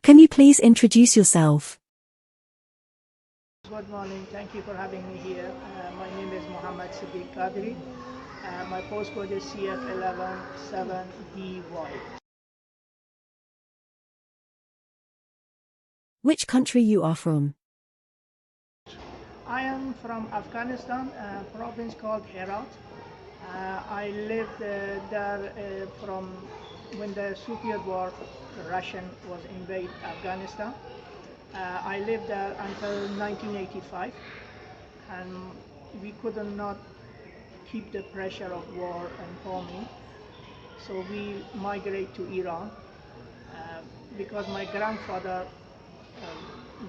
Can you please introduce yourself? Good morning. Thank you for having me here. My name is Mohammed Siddiq Qadri. My postcode is CF117DY. Which country you are from? I am from Afghanistan, a province called Herat. I lived there from when the Soviet War, the Russian was invade Afghanistan. I lived there until 1985, and we could not keep the pressure of war and bombing, so we migrate to Iran because my grandfather,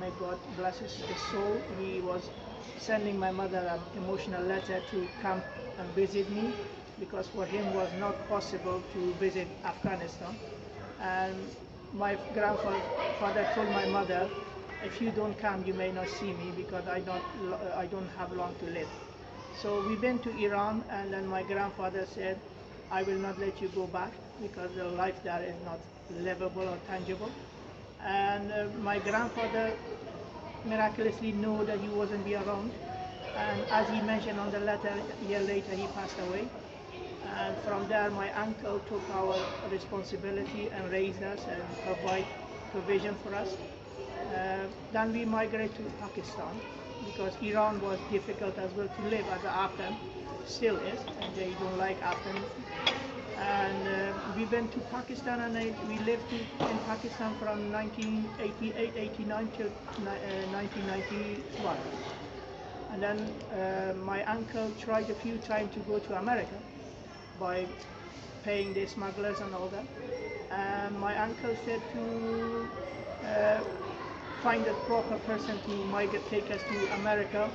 may God bless his soul, he was sending my mother an emotional letter to come and visit me, because for him was not possible to visit Afghanistan. And my grandfather told my mother, if you don't come, you may not see me, because I don't have long to live. So we went to Iran, and then my grandfather said, I will not let you go back, because the life there is not livable or tangible. And my grandfather miraculously knew that he wasn't be around, and as he mentioned on the letter, a year later he passed away. And from there my uncle took our responsibility and raised us and provide provision for us. Then we migrated to Pakistan, because Iran was difficult as well to live as an Afghan, still is, and they don't like Afghans. And we went to Pakistan, and we lived in Pakistan from 1988-89 till 1991. And then my uncle tried a few times to go to America by paying the smugglers and all that. And my uncle said to find a proper person to take us to America,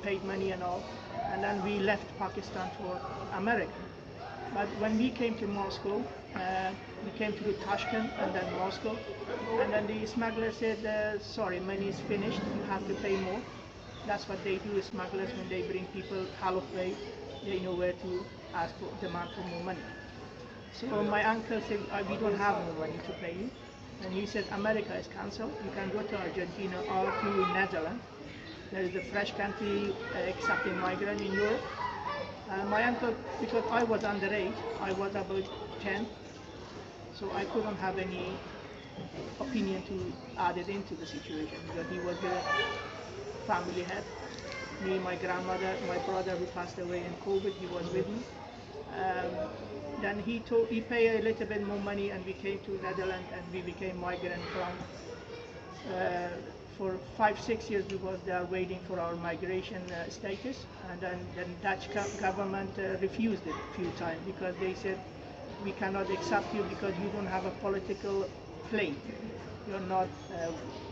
paid money and all. And then we left Pakistan for America. But when we came to Moscow, we came to Tashkent and then Moscow, and then the smuggler said, sorry, money is finished, you have to pay more. That's what they do, smugglers, when they bring people halfway, they know where to ask for, demand for more money. So my uncle said, we don't have more money to pay you. And he said, America is cancelled, you can go to Argentina or to Netherlands. There is a fresh country accepting migrants in Europe. My uncle, because I was underage, I was about 10, so I couldn't have any opinion to add it into the situation, because he was the family head. Me, my grandmother, my brother who passed away in COVID, he was with me. Then he paid a little bit more money, and we came to Netherlands, and we became migrant from for 5-6 years we was there waiting for our migration status, and then the Dutch government refused it a few times, because they said we cannot accept you because you don't have a political play. You're not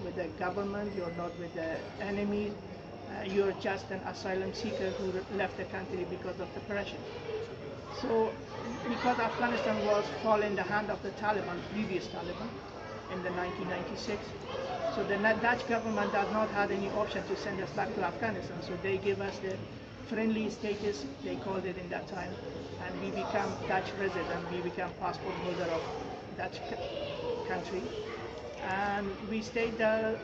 with the government, you're not with the enemies, you're just an asylum seeker who left the country because of the pressure. So because Afghanistan was fall in the hand of the Taliban, previous Taliban, in the 1996. So the Dutch government does not have any option to send us back to Afghanistan. So they give us the friendly status, they called it in that time, and we become Dutch resident, we become passport holder of Dutch country. And we stayed there,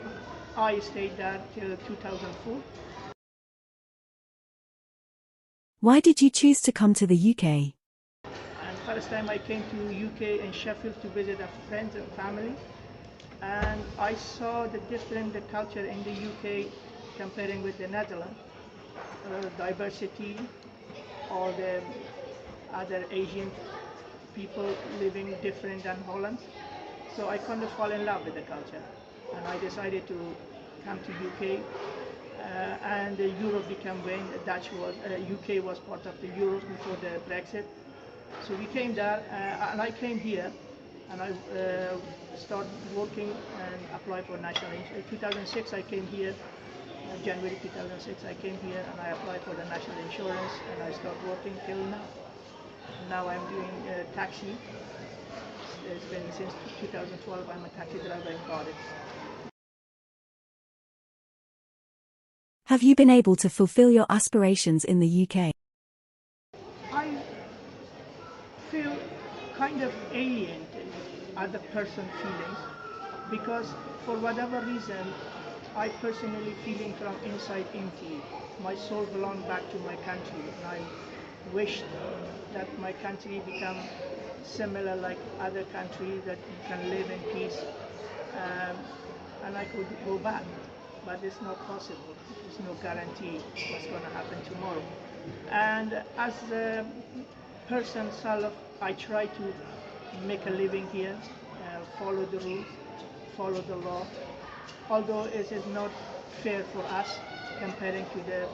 I stayed there till 2004. Why did you choose to come to the UK? And first time I came to UK in Sheffield to visit a friends and family. And I saw the different culture in the UK comparing with the Netherlands, diversity, all the other Asian people living different than Holland. So I kind of fall in love with the culture, and I decided to come to UK. And Europe became when UK was part of the Europe before the Brexit. So we came there, and I came here. And I started working and applied for national insurance. 2006 I came here, January 2006 I came here and I applied for the national insurance, and I started working till now. Now I'm doing taxi. It's been since 2012 I'm a taxi driver in Cardiff. Have you been able to fulfill your aspirations in the UK? I feel kind of alien to other person's feelings, because for whatever reason, I personally feeling from inside empty. My soul belonged back to my country, and I wished that my country become similar like other countries, that you can live in peace, and I could go back. But it's not possible. There's no guarantee what's going to happen tomorrow. And as a person self, I try to make a living here, follow the rules, follow the law. Although it is not fair for us comparing to the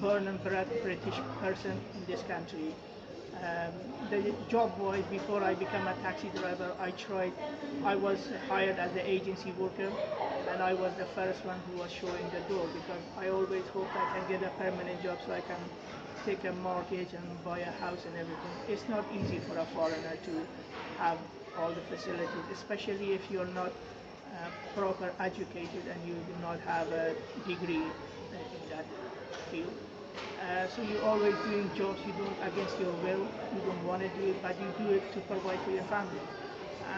born and bred British person in this country. The job-wise, before I became a taxi driver, I was hired as an agency worker, and I was the first one who was showing the door, because I always hoped I can get a permanent job so I can take a mortgage and buy a house and everything. It's not easy for a foreigner to have all the facilities, especially if you're not proper educated and you do not have a degree in that field. So you're always doing jobs you don't against your will, you don't want to do it, but you do it to provide for your family.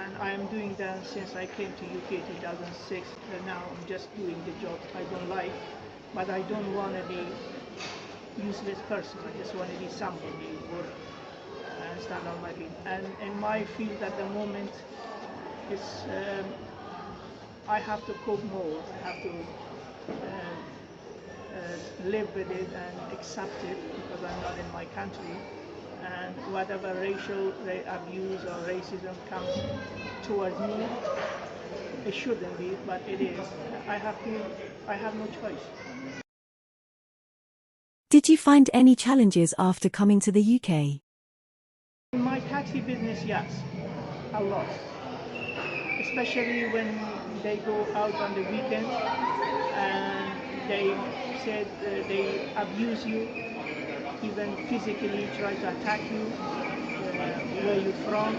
And I am doing that since I came to UK 2006, and now I'm just doing the jobs I don't like, but I don't want to be useless person. I just want to be somebody, work and stand on my feet. And in my field at the moment, it's I have to cope more. I have to live with it and accept it, because I'm not in my country. And whatever racial abuse or racism comes towards me, it shouldn't be, but it is. I have no choice. Did you find any challenges after coming to the UK? In my taxi business, yes, a lot. Especially when they go out on the weekends and they said they abuse you, even physically try to attack you, where you from.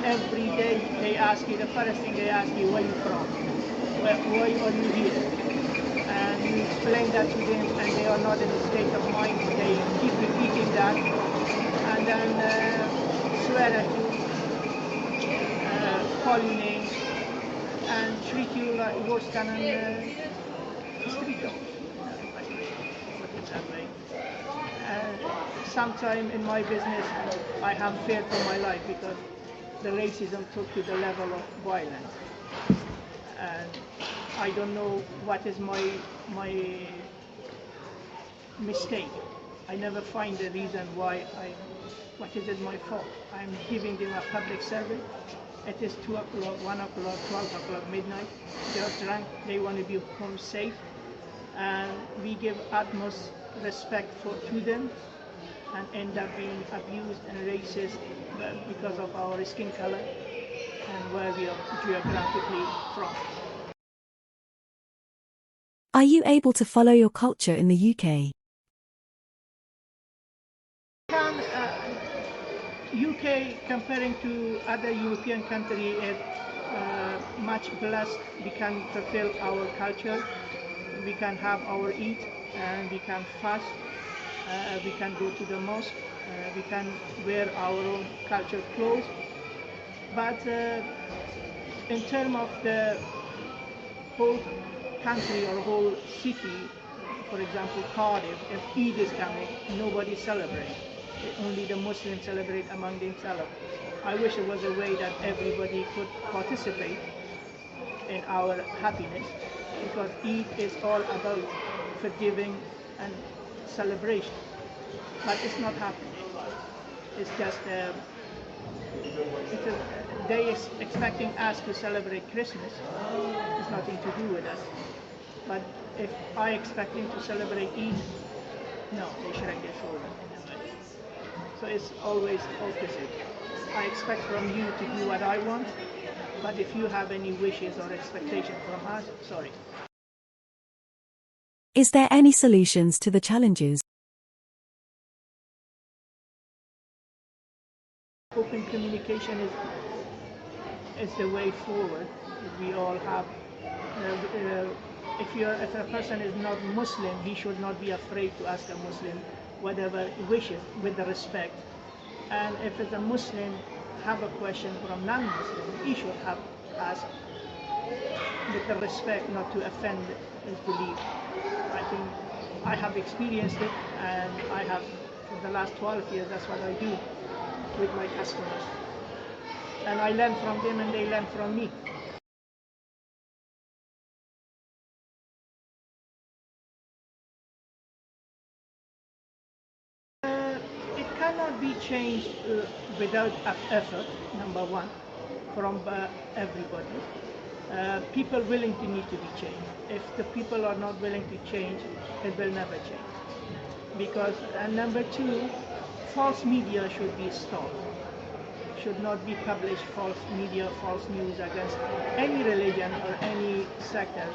Every day they ask you, the first thing they ask you, where you from? Why are you here? And you explain that to them, and they are not in a state of mind. They keep repeating that, and then swear at you, call you names, and treat you like worse than a street dog. That way. Sometime in my business, I have feared for my life, because the racism took to the level of violence, and I don't know what is my mistake. I never find the reason why what is it my fault. I'm giving them a public service. It is 2 o'clock, 1 o'clock, 12 o'clock, midnight. They are drunk, they want to be home safe. And we give utmost respect to them, and end up being abused and racist because of our skin color and where we are geographically from. Are you able to follow your culture in the UK? UK, comparing to other European countries, is much blessed. We can fulfill our culture. We can have our eat, and we can fast. We can go to the mosque. We can wear our own culture clothes. But in terms of the whole country or whole city, for example, Cardiff, if Eid is coming, nobody celebrates. Only the Muslims celebrate among themselves. I wish there was a way that everybody could participate in our happiness, because Eid is all about forgiving and celebration. But it's not happening. It's just they is expecting us to celebrate Christmas. It's nothing to do with us. But if I expect them to celebrate Eid, no, they shrug their shoulders. So it's always opposite. I expect from you to do what I want, but if you have any wishes or expectations from us, sorry. Is there any solutions to the challenges? Open communication is the way forward. We all have. If a person is not Muslim, he should not be afraid to ask a Muslim whatever he wishes, with the respect. And if it's a Muslim have a question from non-Muslim, he should have ask with the respect not to offend his belief. I think I have experienced it, and I have, for the last 12 years, that's what I do with my customers. And I learn from them and they learn from me. It cannot be changed without effort, number one, from everybody. People willing to need to be changed. If the people are not willing to change, it will never change. Because, and number two, false media should be stopped. Should not be published false media, false news against any religion or any sector.